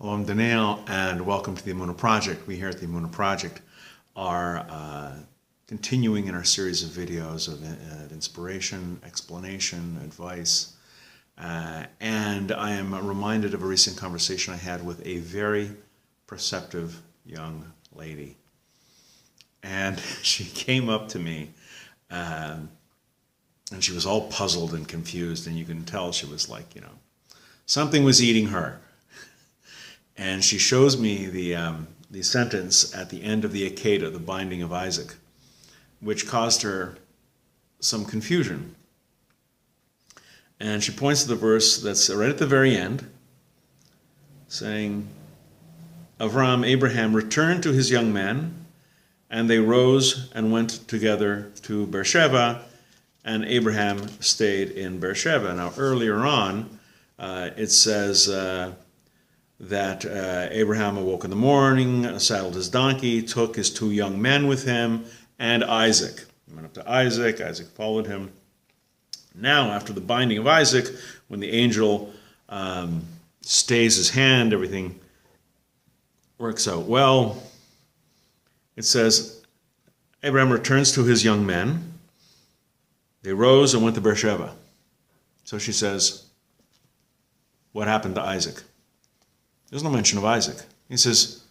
Hello, I'm Daniel, and welcome to the Emunah Project. We here at the Emunah Project are continuing in our series of videos of inspiration, explanation, advice, and I am reminded of a recent conversation I had with a very perceptive young lady. And she came up to me, and she was all puzzled and confused, and you can tell she was like, something was eating her. And she shows me the sentence at the end of the Akeidah, the binding of Isaac, which caused her some confusion. And she points to the verse that's right at the very end, saying, Abraham returned to his young men, and they rose and went together to Beersheba, and Abraham stayed in Beersheba. Now, earlier on, it says that Abraham awoke in the morning, saddled his donkey, took his two young men with him, and Isaac. He went up to Isaac. Isaac followed him. Now, after the binding of Isaac, when the angel stays his hand, everything works out well. It says, Abraham returns to his young men. They rose and went to Beersheba. So she says, what happened to Isaac? There's no mention of Isaac. He says,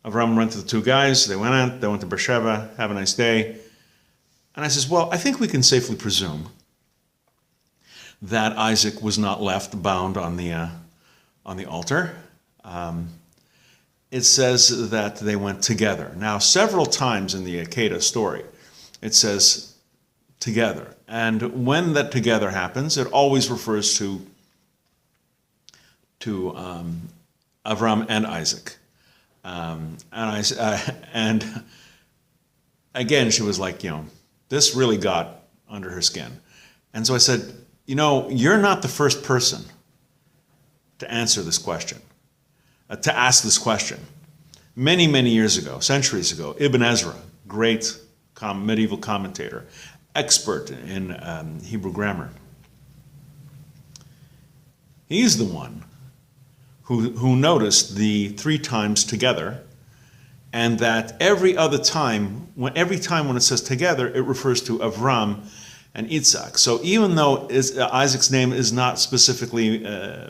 Avraham went to the two guys, they went out, they went to Beersheba, have a nice day. And I says, well, I think we can safely presume that Isaac was not left bound on the altar. It says that they went together. Now, several times in the Akeidah story, it says together. And when that together happens, it always refers to Avram and Isaac. And again, she was like, this really got under her skin. And so I said, you're not the first person to answer this question, to ask this question. Many, many years ago, centuries ago, Ibn Ezra, great medieval commentator, expert in Hebrew grammar, he's the one who noticed the three times together, and that every time when it says together, it refers to Avram and Yitzchak. So even though Isaac's name is not specifically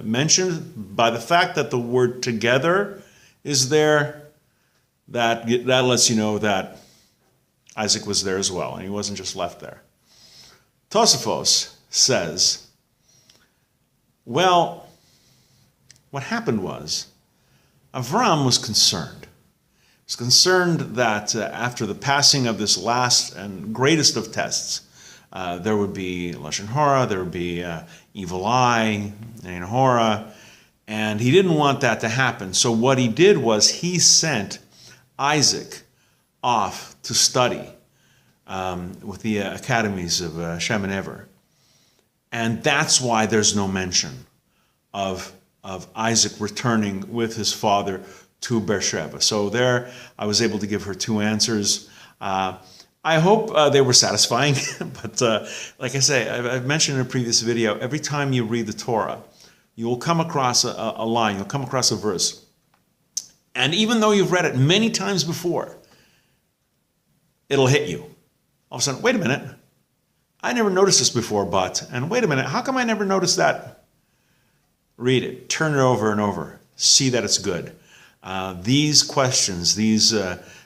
mentioned, by the fact that the word together is there, that lets you know that Isaac was there as well, and he wasn't just left there. Totafos says, well, what happened was, Avram was concerned. He was concerned that after the passing of this last and greatest of tests, there would be Lashon Hara, there would be evil eye, Ein Hora, and he didn't want that to happen. So what he did was he sent Isaac off to study with the academies of Shem and Ever. And that's why there's no mention of Isaac returning with his father to Beersheba. So there, I was able to give her two answers. I hope they were satisfying, but like I say, I've mentioned in a previous video, every time you read the Torah, you will come across a line, you'll come across a verse. And even though you've read it many times before, it'll hit you. All of a sudden, wait a minute, I never noticed this before, and wait a minute, how come I never noticed that? Read it, turn it over and over, see that it's good. These questions, these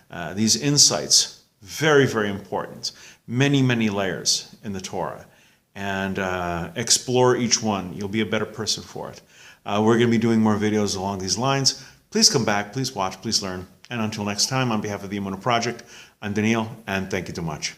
insights, very, very important. Many, many layers in the Torah. And explore each one. You'll be a better person for it. We're going to be doing more videos along these lines. Please come back, please watch, please learn. And until next time, on behalf of the Emunah Project, I'm Daniel, and thank you too much.